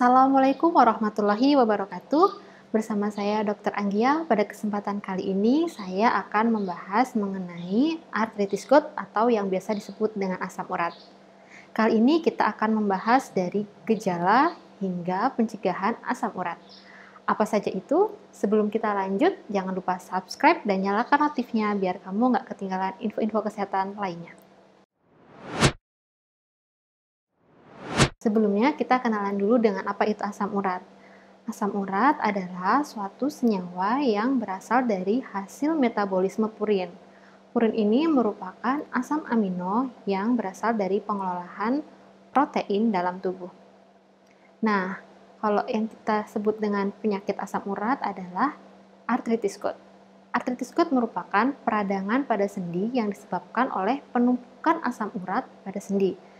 Assalamualaikum warahmatullahi wabarakatuh. Bersama saya Dr. Anggia. Pada kesempatan kali ini saya akan membahas mengenai artritis gout atau yang biasa disebut dengan asam urat. Kali ini kita akan membahas dari gejala hingga pencegahan asam urat. Apa saja itu? Sebelum kita lanjut, jangan lupa subscribe dan nyalakan notifnya biar kamu nggak ketinggalan info-info kesehatan lainnya. Sebelumnya kita kenalan dulu dengan apa itu asam urat. Asam urat adalah suatu senyawa yang berasal dari hasil metabolisme purin. Purin ini merupakan asam amino yang berasal dari pengolahan protein dalam tubuh. Nah, kalau yang kita sebut dengan penyakit asam urat adalah artritis gout. Artritis gout merupakan peradangan pada sendi yang disebabkan oleh penumpukan asam urat pada sendi.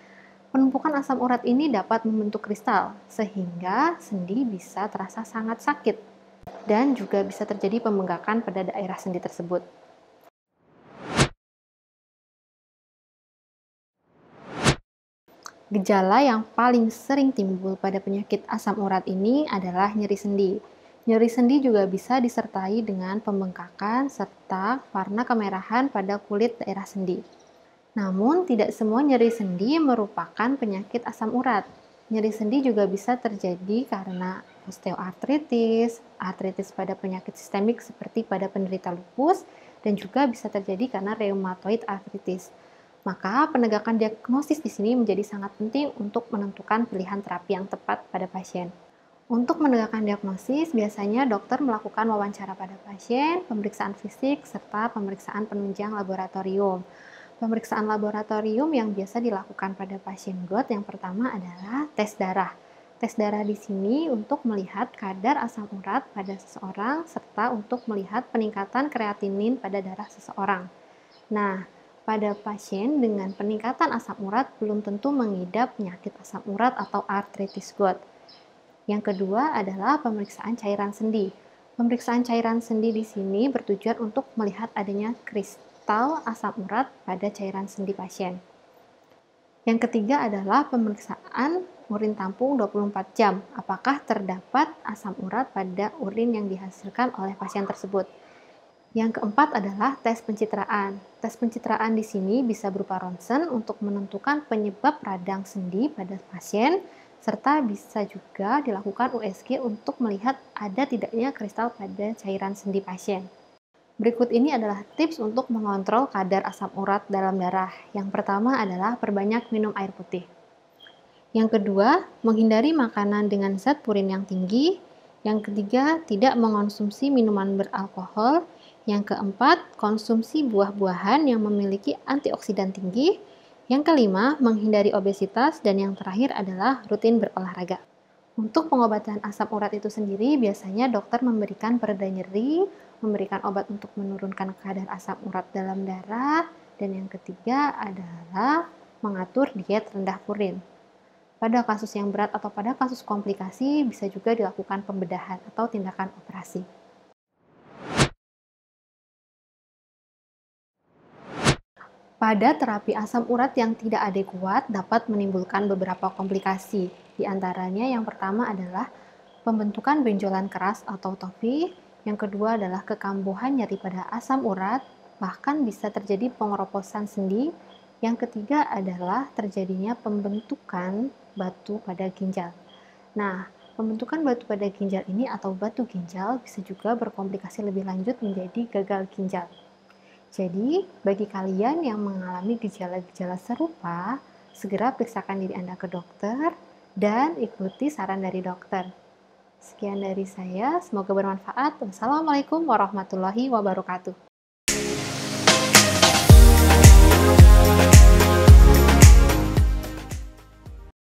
Penumpukan asam urat ini dapat membentuk kristal, sehingga sendi bisa terasa sangat sakit, dan juga bisa terjadi pembengkakan pada daerah sendi tersebut. Gejala yang paling sering timbul pada penyakit asam urat ini adalah nyeri sendi. Nyeri sendi juga bisa disertai dengan pembengkakan serta warna kemerahan pada kulit daerah sendi. Namun, tidak semua nyeri sendi merupakan penyakit asam urat. Nyeri sendi juga bisa terjadi karena osteoartritis, artritis pada penyakit sistemik seperti pada penderita lupus, dan juga bisa terjadi karena rheumatoid arthritis. Maka, penegakan diagnosis di sini menjadi sangat penting untuk menentukan pilihan terapi yang tepat pada pasien. Untuk menegakkan diagnosis, biasanya dokter melakukan wawancara pada pasien, pemeriksaan fisik, serta pemeriksaan penunjang laboratorium. Pemeriksaan laboratorium yang biasa dilakukan pada pasien gout yang pertama adalah tes darah. Tes darah di sini untuk melihat kadar asam urat pada seseorang serta untuk melihat peningkatan kreatinin pada darah seseorang. Nah, pada pasien dengan peningkatan asam urat belum tentu mengidap penyakit asam urat atau artritis gout. Yang kedua adalah pemeriksaan cairan sendi. Pemeriksaan cairan sendi di sini bertujuan untuk melihat adanya kristal asam urat pada cairan sendi pasien. Yang ketiga adalah pemeriksaan urin tampung 24 jam. Apakah terdapat asam urat pada urin yang dihasilkan oleh pasien tersebut? Yang keempat adalah tes pencitraan. Tes pencitraan di sini bisa berupa ronsen untuk menentukan penyebab radang sendi pada pasien, serta bisa juga dilakukan USG untuk melihat ada tidaknya kristal pada cairan sendi pasien. Berikut ini adalah tips untuk mengontrol kadar asam urat dalam darah. Yang pertama adalah perbanyak minum air putih. Yang kedua, menghindari makanan dengan zat purin yang tinggi. Yang ketiga, tidak mengonsumsi minuman beralkohol. Yang keempat, konsumsi buah-buahan yang memiliki antioksidan tinggi. Yang kelima, menghindari obesitas. Dan yang terakhir adalah rutin berolahraga. Untuk pengobatan asam urat itu sendiri, biasanya dokter memberikan pereda nyeri, memberikan obat untuk menurunkan kadar asam urat dalam darah, dan yang ketiga adalah mengatur diet rendah purin. Pada kasus yang berat atau pada kasus komplikasi, bisa juga dilakukan pembedahan atau tindakan operasi. Pada terapi asam urat yang tidak adekuat dapat menimbulkan beberapa komplikasi. Di antaranya yang pertama adalah pembentukan benjolan keras atau tofi, yang kedua adalah kekambuhan nyeri pada asam urat, bahkan bisa terjadi pengeroposan sendi, yang ketiga adalah terjadinya pembentukan batu pada ginjal. Nah, pembentukan batu pada ginjal ini atau batu ginjal bisa juga berkomplikasi lebih lanjut menjadi gagal ginjal. Jadi, bagi kalian yang mengalami gejala-gejala serupa, segera periksakan diri Anda ke dokter dan ikuti saran dari dokter. Sekian dari saya, semoga bermanfaat. Wassalamualaikum warahmatullahi wabarakatuh.